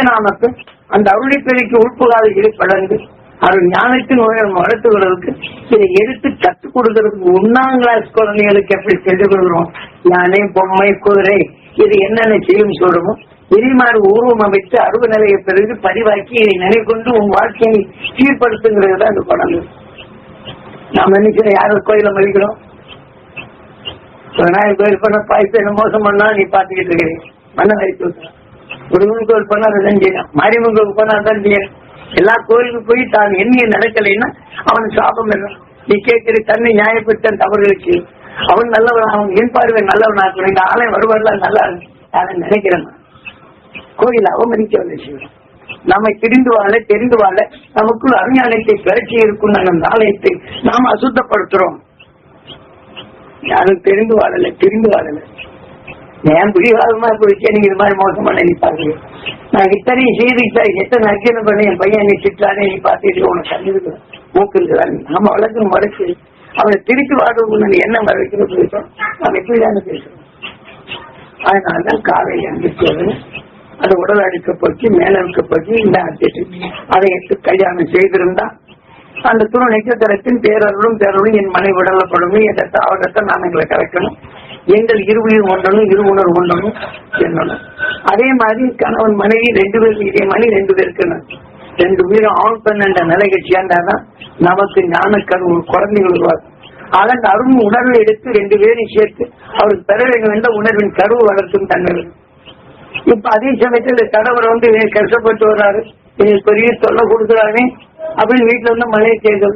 S1: நாமக்கு அந்த அருளிப்பெருக்கு உட்புகாத ஈடுபடந்து அவர் ஞானத்தின் வளர்த்துக்கிறதுக்கு இதை எடுத்து கற்றுக் கொடுக்கறதுக்கு 1ஆம் கிளாஸ் குழந்தைகளுக்கு எப்படி செஞ்சு கொடுக்குறோம். யானை, பொம்மை, குதிரை இது என்னென்ன செய்யும் சொல்றோமோ இனிமாறு உருவம் அமைத்து அருவ நிலையை பிறகு பதிவாக்கி இதை நினைக்கொண்டு உன் வாழ்க்கையை சீர்படுத்துங்கிறது தான் இந்த படம். நாம் நினைக்கிற யாரும் கோயில மதிக்கிறோம். விநாயகர் கோயில் பண்ண பாய்ப்பு மோசம் பண்ணா நீ பாத்துக்கிட்டு இருக்கிறீங்க. மண்ண வரைக்கும் முருகன் கோயில் பண்ணா அதான் செய்யணும், மாரியம்மன் கோயில் பண்ணா அதான் செய்யணும். எல்லா கோயிலுக்கு போய் தான் எண்ணிய நடக்கலைன்னா அவனுக்கு சாபம் இல்லை. நீ கேட்கிற தன்னை நியாயப்படுத்த தவறுகளுக்கு அவன் நல்லவன், அவன் என் பார்வை நல்லவன் ஆக்கணும். இந்த ஆலயம் வருவார்கள் நல்லா அதை நினைக்கிறேன். கோயில் அவமதிக்க செய்யணும். நம்மை தெரிந்து வாழ நமக்குள் அருஞானத்தை பிறச்சி இருக்கும் அந்த ஆலயத்தை நாம் அசுத்தப்படுத்துறோம். யாரும் தெரிந்து வாழல ஏன் பிடிவாதமா போயிடுச்சு. நீங்க இது மாதிரி மோசம் பண்ண நீ பாக்குறீங்க. நான் இத்தனையும் செய்துட்டா எத்தனை அர்ச்சனை பண்ண என் பையன் நீ சிட்டானே நீ பாத்துட்டு உனக்கு கண்ணுக்கு மூக்கு இருக்குதான். நம்ம வழக்கு மறைச்சு அவனை திருப்பி வாழ்க்கை என்ன மறைக்கணும் பேசுறோம். நம்ம எப்படிதானே பேசுறோம். அதனாலதான் காலையில் எழுந்திரிச்சு அது உடல் அடிக்கப்பட்டு மேல இருக்கப்பட்டு இந்த அதை எடுத்து கல்யாணம் செய்திருந்தா அந்த துணை நட்சத்திரத்தின் பேரருளும் என் மனை விடலப்படும். அவர்கிட்ட நான் எங்களை கலைக்கணும். எங்கள் இருவுயிர் ஒன்றனும் இரு உணர்வு ஒன்றனும் என்னணும். அதே மாதிரி கணவன் மனைவி 2 பேருக்கு இதே மாதிரி 2 பேருக்கு 2 பேரும் ஆண் பெண் என்ற நிலைக்கு சேர்ந்தாதான் நமக்கு ஞான கருவு குழந்தைகள் உருவாக்கும். அதன் அருண் உணர்வை எடுத்து 2 பேரையும் சேர்த்து அவருக்கு பெற வேண்டும் என்ற உணர்வின் கருவு வளர்க்கும் தன்மை. இப்ப அதே சமயத்தில் கடவுள் வந்து கஷ்டப்பட்டு வர்றாரு, பெரிய தொல்லை கொடுக்குறாரு அப்படின்னு வீட்டுல வந்து மழையை கேட்குது.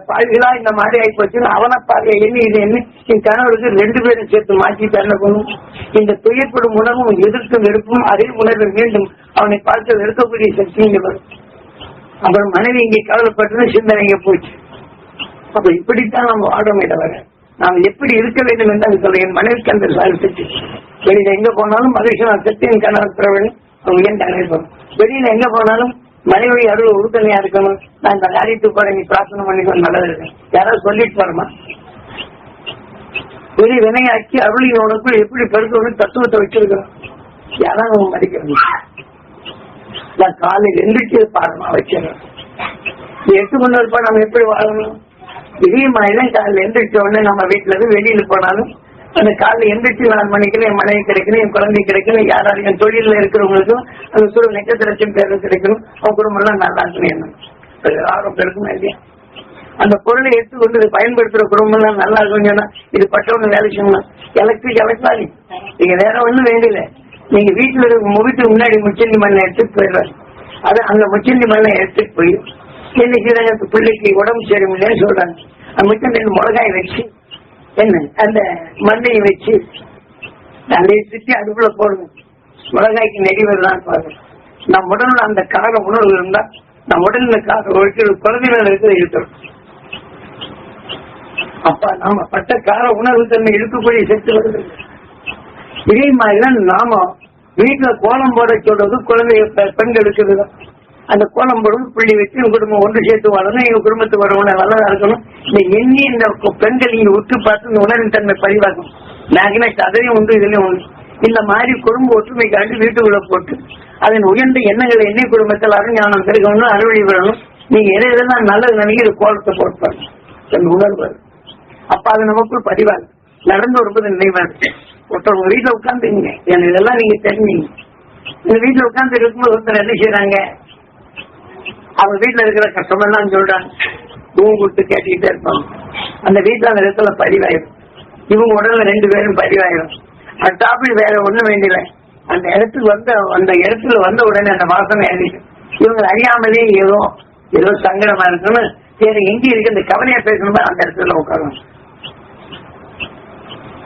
S1: பாதிகளா இந்த மாதிரி ஆகி போச்சுன்னா அவனை பாருங்க என்ன இது என்ன என் கணவருக்கு 2 பேரும் சேர்த்து மாற்றி தள்ள போகணும். இந்த துயர்ப்படும் உணர்வும் எதிர்க்கும் வெறுப்பும் அதே உணர்வு மீண்டும் அவனை பார்த்து வெறுக்கக்கூடிய சக்தி இங்க வரும். அப்புறம் மனைவி இங்கே கவலைப்பட்டு சிந்தனை இங்க போச்சு. அப்ப இப்படித்தான் நம்ம வாடமே தவிர நாம் எப்படி இருக்க வேண்டும் என்று சொல்ல என் மனைவிக்கு அந்த சாதிச்சு வெளியில எங்க போனாலும் மகிழ்ச்சி சத்தியின் கணவர் பிறவன் அவங்க ஏன் தகவல் வெளியில எங்க போனாலும் மனைவி அருள் உறுதுணையா இருக்கணும். நான் இந்த காரியத்துக்கு போறேன், நீ பிரார்த்தனை பண்ணிக்கணும், நல்லது இருக்கேன். யாராவது சொல்லிட்டு போறமா பெரிய வினையாக்கி அருளின் உனக்கு எப்படி பெருக்கணும் தத்துவத்தை வச்சிருக்கிறோம். யாராவது மதிக்கணும். நான் காலையில் எந்திரிச்சு பாடமா வச்சிடறேன். 8 மணி நேரம் நம்ம எப்படி வாழணும். இதே மாதிரிதான் காலையில் எந்திரிச்ச உடனே நம்ம வீட்டுல இருந்து வெளியில போனாலும் அந்த காலையில் எந்திரிச்சு 4 மணிக்கு என் மனைவி கிடைக்கணும், என் குழந்தை கிடைக்கணும், யாராவது என் தொழில இருக்கிறவங்களுக்கும் அந்த சுரு நட்சத்திரத்தின் பேரும் கிடைக்கணும். அவங்க குடும்பம் எல்லாம் நல்லா இருக்கணும். ஆர்வம் பெருக்குமா இல்லையா? அந்த பொருளை எடுத்துக்கொண்டு பயன்படுத்துற குடும்பம் எல்லாம் நல்லா இருக்கும்னு சொன்னா இது பட்டவங்க வேலை செய்யணும். எலக்ட்ரிக் எலக்ட்ரானி நீங்க வேற ஒண்ணும் வேண்டியல. நீங்க வீட்டுல இருக்க வீட்டுக்கு முன்னாடி முச்சந்தி மண்ணை எடுத்துட்டு போயிடுறாங்க. அது அந்த முச்சந்தி மண்ணை எடுத்துட்டு போய் என்ன செய்யறாங்க, பிள்ளைக்கு உடம்பு சரியில்லைன்னு சொல்றாங்க. அந்த முச்சந்தி மிளகாய் வச்சு என்ன அந்த மண்ணையை வச்சு அதை சுற்றி அதுக்குள்ள போடுங்க. மிளகாய்க்கு நெறி வருதான்னு பாருங்க. நம் உடம்புல அந்த கார உணர்வு இருந்தா நம்ம உடல்ல குழந்தை மேல இருக்கிற இழுக்கிறோம். அப்ப நாம பட்ட கார உணர்வு தன்மை இழுக்கக்கூடிய சக்தி வருது. இதே மாதிரிதான் நாம வீட்டுல கோலம் போட சொல்றது குழந்தைய பெண்களுக்கு இருக்குதுதான். அந்த கோலம் போடுறது புள்ளி வச்சு உங்க குடும்பம் ஒன்று சேர்த்து வாழணும், எங்க குடும்பத்துக்கு வரவங்க நல்லா இருக்கணும். இந்த எண்ணி இந்த பெண்கள் இங்க உற்று பார்த்து இந்த உணர்வின் தன்மை பதிவாக்கும். மேக்னெட் அதையும் உண்டு இதுலயும் உண்டு. இந்த மாதிரி குடும்ப ஒற்றுமை காட்டி வீட்டுக்குள்ள போட்டு அதன் உயர்ந்த எண்ணங்களை எண்ணி குடும்பத்தில் அருஞானம் பெருகணும், அறுவடை பெறணும். நீங்க எதெல்லாம் நல்லது நினைக்கிற கோலத்தை போட்டுப்பாங்க அந்த உணர்வு. அப்ப அது நமக்குள் பதிவாது நடந்து வரும்போது நினைவாது. ஒருத்தவங்க வீட்டுல உட்காந்துங்க, இதெல்லாம் நீங்க தெரிஞ்சீங்க. இந்த வீட்டுல உட்காந்து இருக்கும்போது ஒருத்தர் என்ன செய்யறாங்க, அவங்க வீட்டுல இருக்கிற கஷ்டமெல்லாம் சொல்றாங்க, ரூம் கொடுத்து கேட்டுக்கிட்டே இருப்பாங்க. அந்த வீட்டுல அந்த இடத்துல பதிவாயிடும். இவங்க உடல்ல 2 பேரும் பதிவாயிடும். அந்த டாபிக் வேற ஒண்ணும் வேண்டியல. அந்த இடத்துல வந்த உடனே அந்த வாசனை அறிவிக்கும். இவங்க அறியாமலே ஏதோ சங்கடமா இருக்குன்னு சரி எங்க இருக்கு இந்த கவலையா பேசணுமா அந்த இடத்துல உட்காரணும்.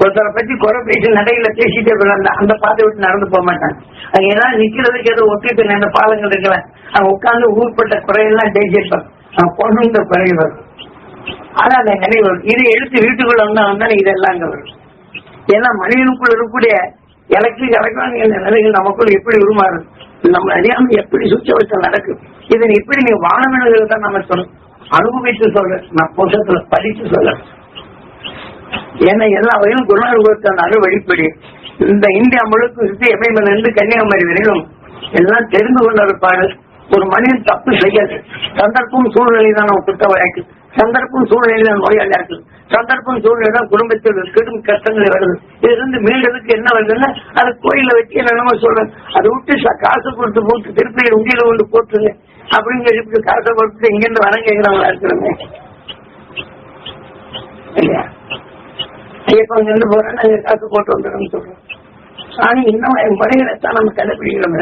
S1: ஒருத்தரை பத்தி குறை பேசி நடையில பேசிட்டே அந்த பாதை விட்டு நடந்து போக மாட்டாங்க. அது ஏதாவது நிக்கிறதுக்கு ஏதோ ஒட்டிட்டு அந்த பாலங்கள் இருக்கல அவங்க உட்கார்ந்து ஊர்பட்ட குறையெல்லாம் பேசியிருப்பாங்க. அவங்க பொண்ணுங்க குறைய வரும். ஆனா அந்த நினைவு வரும். இதை எடுத்து வீட்டுக்குள்ள வந்தாலும் இதெல்லாம் அங்க வரும். ஏன்னா மனிதனுக்குள்ள இருக்கக்கூடிய எலக்ட்ரிக் இந்த நிலைகள் நமக்குள்ள எப்படி உருமாறும், நம்ம அறியாம எப்படி சுச்சவசம் நடக்கும். இதன் எப்படி நீ வாழமெனு தான் நம்ம சொல்லணும். அனுபவித்து சொல்ற நான் புத்தகத்துல படித்து சொல்ல. ஏன்னா எல்லா வகையிலும் குருநாள் வழிபடி இந்த இந்தியா முழுக்க சுற்றி எமயமலிருந்து கன்னியாகுமரி வரையிலும் எல்லாம் தெரிந்து கொண்டிருப்பாரு. ஒரு மனிதன் தப்பு செய்யாது. சந்தர்ப்பம் சூழ்நிலை தான் நம்ம குற்ற வழக்கு. சந்தர்ப்பம் சூழ்நிலை தான் நோயாளி இருக்கு. சந்தர்ப்பம் சூழ்நிலை தான் குடும்பத்தில் கெடும் கஷ்டங்கள் வருது. இதுல இருந்து மீள்றதுக்கு என்ன வருதுன்னா அது கோயில வச்சு என்னென்னமோ சொல்றேன். அதை விட்டு காசு கொடுத்து போட்டு திருப்பி உண்டியில கொண்டு போட்டுருங்க அப்படின்னு சொல்லி காசை கொடுத்து இங்கிருந்து வர கேட்கிறவங்களா இருக்கிறோங்க. இல்லையா ஐயப்பன் நின்று போறேன் நாங்க காசு போட்டு வந்துடும் சொல்றோம். ஆனா இன்னும் முறைகளைத்தான் நம்ம கடைபிடிக்கிறோம்.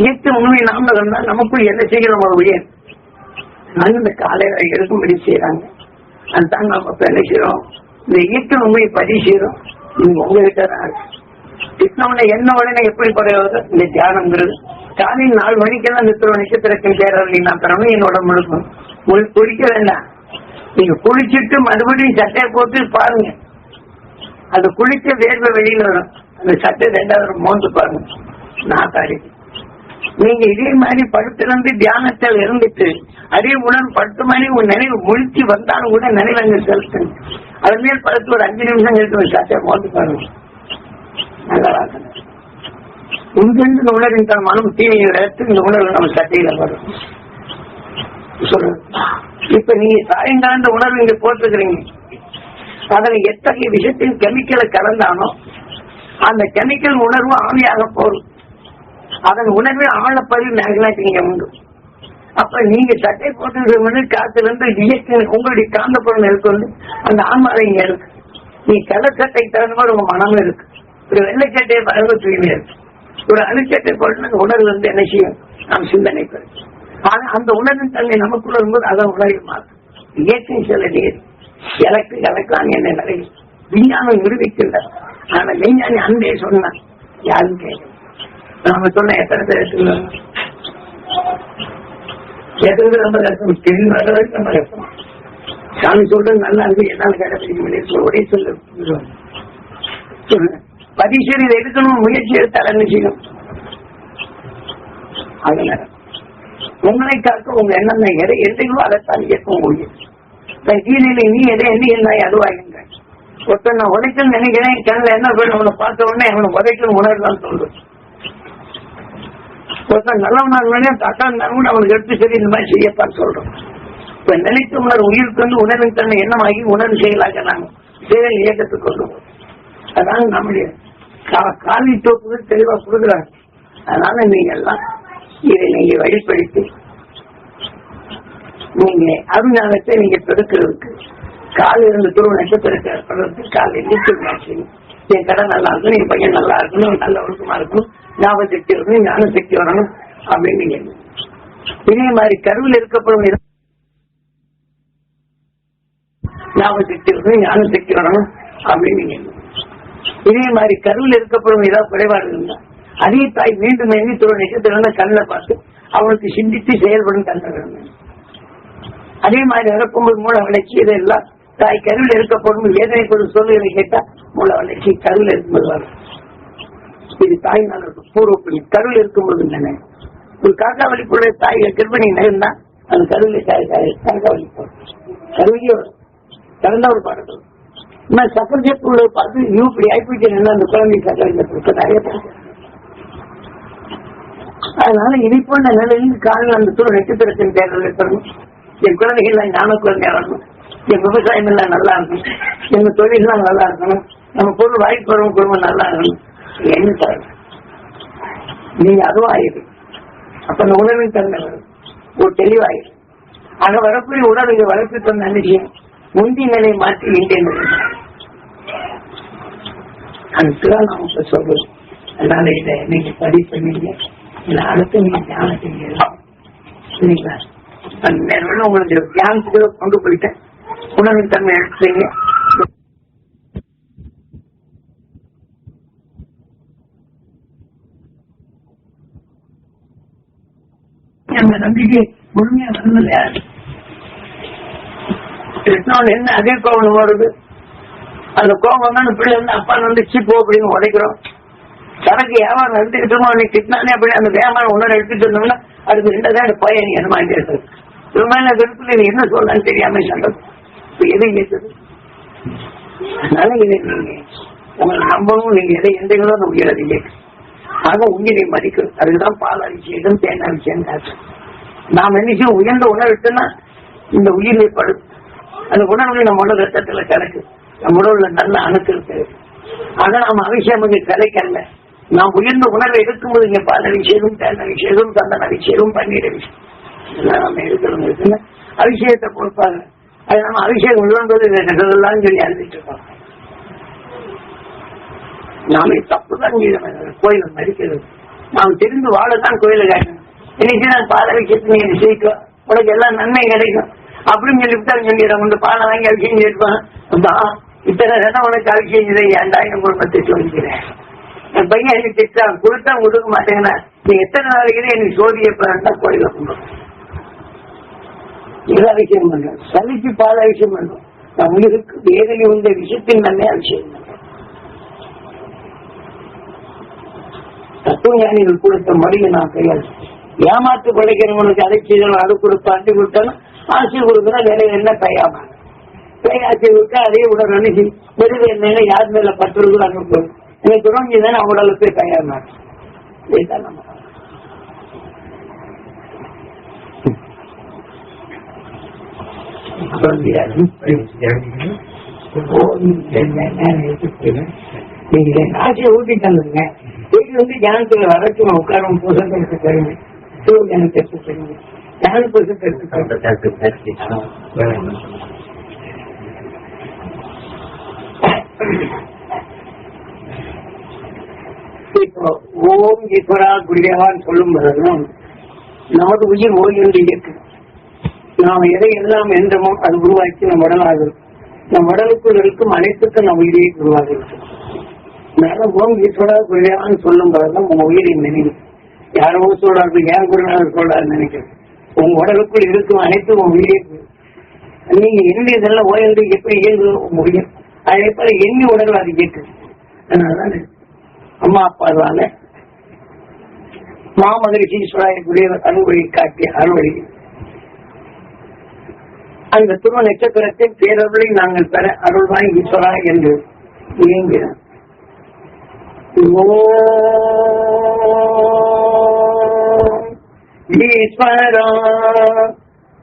S1: இயற்கை உண்மை நாம இருந்தால் நமக்குள் என்ன செய்கிறோம் ஒரு உயர் இந்த காலையில இருக்கும்படி செய்யறாங்க. அதுதான் நம்ம என்ன செய்யறோம், இந்த இயற்கை உண்மையை பதிவு செய்யறோம். நீங்க உங்ககிட்ட தான் கிருஷ்ணவனை என்ன உடனே எப்படி குறையாது இந்த தியானம்ங்கிறது. காலையில் 4 மணிக்கெல்லாம் நட்சத்திரத்தின் பேரவர்கள் நான் தரணும். என்னோட முழுக்கும் குளிக்க வேண்டாம். நீங்க குளிச்சுட்டு மறுபடியும் சட்டையை போட்டு பாருங்க. அது குளிச்ச வேர்வை வெளியில வரும். அந்த சட்டை 2வது மோந்து பாருங்க நாத்தாடி. நீங்க இதே மாதிரி படுத்திலிருந்து தியானத்தில் இருந்துட்டு அதே உடன் 10 மணி உங்க நினைவு முழிச்சு வந்தாலும் கூட நினைவங்க செலுத்துங்க. அது மேல் படுத்து ஒரு 5 நிமிஷம் கழித்து சட்டையை மோந்து பாருங்க. நல்லா உங்க உணர்வின் மனம் தீவிர இடத்துக்கு இந்த உணர்வு நம்ம சட்டையில வரும் சொல்ற. இப்ப நீங்க சாயங்கால உணர்வு இங்க போட்டுக்கிறீங்க. அதுல எத்தகைய விஷயத்தின் கெமிக்கலை கலந்தானோ அந்த கெமிக்கல் உணர்வு ஆவியாக போகும். அதன் உணர்வு ஆழப்பதிவு மேக்னெட் இங்க உண்டு. அப்ப நீங்க சட்டை போட்டு காத்துல இருந்து இயற்கை உங்களுடைய காந்த பொருள் இருக்கு. அந்த ஆன்மாவை இங்க இருக்கு. நீ கலர் சட்டை தகுந்த மாதிரி உங்க மனமும் இருக்கு. ஒரு வெள்ளை சட்டையை பரவ தூய்மையா இருக்கு. ஒரு அணுச்சட்டை போட்டு உணர்வு வந்து என்ன செய்யும் நாம் சிந்தனை பெறும். ஆனா அந்த உணர்வின் தன்மை நமக்குள்ள வரும்போது அதன் உணர்வு மாறும். இயற்கை சில நீர் எலக்ட்ரிக் என்ன நிறைய விஞ்ஞானம் நிரூபிக்கின்ற. ஆனா விஞ்ஞானி அன்பே சொன்னான் யாரும் கேட்க. நாம சொன்ன எத்தனை பேர் ரொம்ப கஷ்டம் தெரிந்து வர வரைக்கும் ரொம்ப கஷ்டம். சாமி சொல்றது நல்லா இருக்கு என்னால கடைபிடிக்க முடியாது ஒரே சொல்ல பரிசீலனை இதை எடுக்கணும் முயற்சி எடுத்தால் என்ன செய்யும். அதனால உங்களை காக்க உங்க எண்ணம் எதை எதைகளோ அதைத்தான் இயக்கம் முடியும். கீழில நீ எதை எண்ணி இருந்தாய் அதுவாகின்ற ஒருத்தர் நான் உதைக்கணும்னு நினைக்கிறேன். கண்ணில் என்ன போய் அவனை பார்த்த உடனே அவனை உதைக்கணும் உணர்தான் சொல்றேன். ஒருத்தன் நல்லவனாக தாத்தா கூட அவனுக்கு எடுத்து சரி இந்த மாதிரி செய்யப்பான்னு சொல்றோம். இப்ப நினைத்த உணர்வு உயிருக்கு வந்து உணர்வின் தன்னை எண்ணமாகி உணர்வு செயலாக நாங்கள் செயல் இயக்கத்துக்கு கொள்ளுவோம். அதாவது நம்முடைய காலி தோப்புகள் தெளிவா கொடுக்குறாங்க. அதனால நீங்க எல்லாம் இதை நீங்க வழிபடுத்தி நீங்க அருஞானத்தை நீங்க பெருக்கிறதுக்கு கால இருந்து துருவ நட்சத்திரத்தை காலை நீச்சு என் கடை நல்லா இருக்கணும், என் பையன் நல்லா இருக்கணும், நல்ல ஒழுக்கமா இருக்கணும், ஞாபக சக்தி இருக்கணும், ஞான சக்தி வரணும் அப்படின்னு நீங்க இதே மாதிரி கருவில் இருக்கப்படும் ஞாபக சக்தி இருக்கணும், ஞான சக்தி வரணும் அப்படின்னு நீங்க இதே மாதிரி கருவில் இருக்கப்படும் ஏதாவது குறைபாடு இருந்தா அதே தாய் மீண்டும் துருவ நட்சத்திரம் கண்ணில் பார்த்து அவனுக்கு சிந்தித்து செயல்படும் தன்மை வேணும். அதே மாதிரி இறக்கும்போது மூல வளர்ச்சி இதெல்லாம் தாய் கருவில் இருக்கப்படும் வேதனை கொண்டு சொல்லுகளை கேட்டா மூல வளர்ச்சி கருவில் இருக்கும்போது வரும். இது தாய் நல்லது பூர்வப்படி கருவில் இருக்கும்போது தானே. ஒரு காக்கா வலிப்புள்ள தாய் கர்ப்பிணி நகர்ந்தா அந்த கருவில காக்கா வலிப்போம் கருவியே வரும். கலந்தா ஒரு பாடல் சக்கர சேர்ப்பு பார்த்து இப்படி ஆயிப்போச்சு அந்த குழந்தை சக்கர நிறைய. அதனால இதை போன்ற நிலையில் காலையில் அந்த தூரம் நட்சத்திரத்தின் தேர்தல் இருக்கணும். என் குழந்தைகள் ஞான குழந்தையா வரணும். என் விவசாயம் எல்லாம் நல்லா இருக்கணும். எங்க தொழில் எல்லாம் நல்லா இருக்கணும். நம்ம பொருள் வாய்ப்பு வரும் குடும்பம் நல்லா இருக்கணும். என்ன சார் நீங்க அதுவும் ஆயிரு. அப்ப அந்த உணவின் தன்மை வரும். ஒரு தெளிவாயிரு. அங்க வரக்கூடிய உடல் இங்க வளர்ப்பு தந்த அன்னைக்கு முந்தி நிலையை மாற்றி இந்திய நிலை அதுக்குதான் நான் இப்ப சொல்றேன். அதனால இதை நீங்க பதிவு பண்ணீங்க. அடுத்து நீங்க தியானம் செய்யலாம் சரிங்களா? உங்களுக்கு தியானத்துக்கு கொண்டு போயிட்டேன். உணவின் தன்மை எடுத்துறீங்க. அந்த நம்பிக்கை முழுமையா வரல. யாரு என்ன அதே கோபம் வருது. அந்த கோபம் தான் பிள்ளை வந்து அப்பா வந்து சிப்போ அப்படின்னு உடைக்கிறோம். சரக்கு வியாபாரம் எடுத்துக்கிட்டோமோ அவனுக்கு திட்டினானே அப்படி அந்த வியாபாரம் உணர எடுத்துட்டு இருந்தோம்னா அதுக்கு ரெண்டதான் பையன் என்ன மாதிரி பேசுறது. மேல வெறுப்புல நீ என்ன சொல்லலான்னு தெரியாம சொல்றது எது கேட்குது. அதனால இதை நீங்க உங்களை நம்பணும். நீங்க எதை எந்தைகளோ அந்த உயிரதை கேட்கு. ஆக உயிரை மதிக்கணும். அதுக்குதான் பால் அபிஷேகம் தேன் அபிஷேகம் காட்டு. நாம் என்ன உயர்ந்த உணர்வுன்னா இந்த உயிரை படும். அந்த உணர்வு நம்ம உடல் ரத்தத்துல கிடக்கு. நம்ம உடவுல நல்ல அணுக்கள் இருக்கு. ஆனா நம்ம அபிஷேகம் கிடைக்கல. நாம் உயர்ந்த உணர்வை எடுக்கும்போது இங்க பால் அபிஷேகம் தேன் அபிஷேகம் சந்தன அபிஷேகம் பன்னீர் அபிஷேகம் எல்லாம் நம்ம எடுக்கணும் இருக்குன்னு அபிஷேகத்தை கொடுப்பாங்க. அது நம்ம அபிஷேகம் விழும்போது இதெல்லாம் சொல்லி அழுதிட்டு இருக்கோம். நாம தப்புதான் கோயிலை மதிக்கிறது. நாம் தெரிந்து வாழத்தான் கோயிலை காட்டணும். இன்னைக்கு நான் பால் அபிஷேகத்தை நீங்க செய்யணும் உனக்கு எல்லாம் நன்மை கிடைக்கும் அப்படின்னு சொல்லிவிட்டு சொல்லிடுறேன். உங்க பாலை வாங்கி அபிஷேகம் செய்யிருப்பான். இத்தனை தானே உனக்கு அபிஷேகம் செய்ய ஏன்டா என் குடும்பத்தை சொல்லிக்கிறேன். என் பையன் எனக்கு திட்டான் கொடுத்தா கொடுக்க மாட்டேங்கன்னா நீ எத்தனை நாளைக்கு எனக்கு சோதியப்பா கோயில கொண்டோம். இது அபிஷேகம் பண்றோம். சலிக்கு பால் அபிஷேகம் பண்றோம். நம் உயிருக்கு வேதனை உள்ள விஷயத்தின் நன்மை அபிஷேகம் பண்றோம். தத்துவ ஞானிகள் கொடுத்த முறையை நான் கையாள ஏமாத்து படைக்கிறவங்களுக்கு அதை செய்யணும் அது கொடுப்பா அட்டி கொடுத்தாலும் ஆட்சி கொடுக்குறா வேலை என்ன பையாம பேயாட்சி விட்டா அதே உடல் நினைச்சு வெறுது என்ன யார் மேல பற்றுறது அனுப்பும் எனக்கு துறஞ்சுதானே அவங்களால போய் கையாம இதுதான் நம்ம நீங்க ஆட்சியை ஊட்டிட்டாங்க. வீட்டுல வந்து தியானத்துல வரைக்கும் உட்காரம் புதுசத்தை எடுத்து தருங்க. தியானத்தை எடுத்து தருங்க. தியான புதுசத்தை எடுத்து இப்போ ஓம் ஈஸ்வரா குருதேவான்னு சொல்லும் போதும் நமது உயிர் ஓய் என்று இருக்கு. நாம் எதை எல்லாம் என்றமோ அது உருவாக்கி நம் உடலாகும். நம் உடலுக்குள் இருக்கும் அனைத்துக்கும் நம் உயிரியை உருவாக இருக்கும். ஓம் ஈஸ்வரா குருதேவான்னு சொல்லும் போதுதான் உங்க உயிரின் நினைவு. யாரோ சொல்றாரு ஏன் குருநாதர் சொல்றாரு நினைக்கிறேன். உங்க உடலுக்குள் இருக்கும் அனைத்தும் உங்க உயிரை நீங்க எண்ணி இதெல்லாம் ஓய்ந்து எப்படி இயங்கு உங்க உயிர் அதே போல எண்ணி உடல் அது கேட்குது. அதனாலதான் அம்மா அப்பாவால மாமகரிஷி ஈஸ்வராய அறுவழி காட்டிய அறுவழி அந்த துருவ நட்சத்திரத்தின் பேரருளை நாங்கள் பெற அருள்வாய் ஈஸ்வரா என்று இயங்கினார். ஈஸ்வரா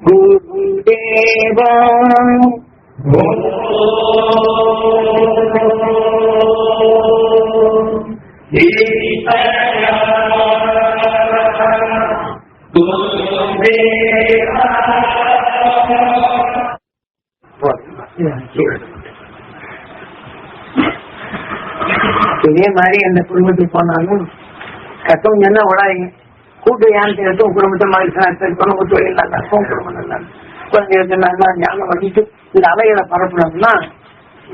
S1: குருதேவா இதே மாதிரி அந்த குடும்பத்துக்கு போனாலும் கஷ்டம் என்ன விடாதீங்க. கூட்டு யான் எடுத்து குடும்பத்தை மாதிரி தொழில் நல்லா இருக்கும். குடும்பம் நல்லா குழந்தைகளுக்கு நல்லா ஞானம் வகிட்டு இந்த அலைகளை பரப்பணும்னா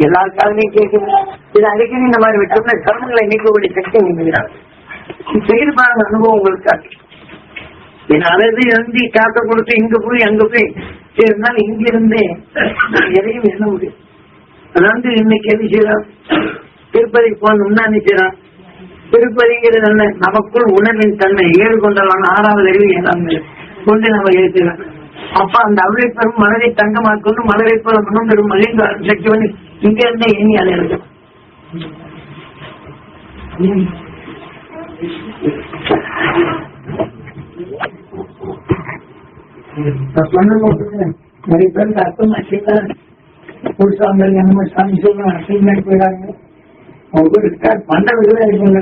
S1: எல்லாருக்காலையும் கேட்குது. இது அடிக்கடி இந்த மாதிரி விட்டோம்னா கர்மங்களை நீக்கக்கூடிய சக்தி நீங்க செய்து பாருங்க. அனுபவம் உங்களுக்கு என் அழகு இருந்து காக்க கொடுத்து இங்க போய் அங்க போய் இருந்தாலும் இங்க இருந்தே எதையும் என்ன முடியும். அதாவது இன்னைக்கு என்ன செய்யறோம், திருப்பதிக்கு போகணும்னா நினைச்சான். திருப்பதிங்கிறது என்ன, நமக்குள் உணர்வின் தன்மை 7 கொண்டலாம் 6வது அறிவு எல்லாமே கொண்டு நம்ம எழுத்துறோம். அப்ப அந்த அவளை பெறும் மனதை தங்கமாக்கொண்டு மலரை போல மனம் பெறும் மகிழ்ந்து சக்தி வந்து இங்க இருந்தே எண்ணி அதை இருக்கும். நிறைய பேருக்கு அர்த்தமாச்சுன்னா புதுசாங்க நம்ம சாமி சொல்றோம் ட்ரீட்மெண்ட் போயிடாங்க. அவங்க ரிட்டார் பண்றதுல இருப்பாங்க.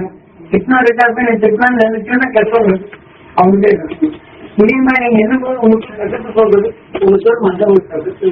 S1: கிட்னா ரிட்டார் பண்ணி வச்சிருக்கலாம் நினைச்சோன்னா கஷ்டம் அவங்ககிட்ட முடியுமா நீங்க என்ன உங்களுக்கு கஷ்டத்தை சொல்றது ஒரு சொல் மற்ற ஒரு கஷ்டத்தை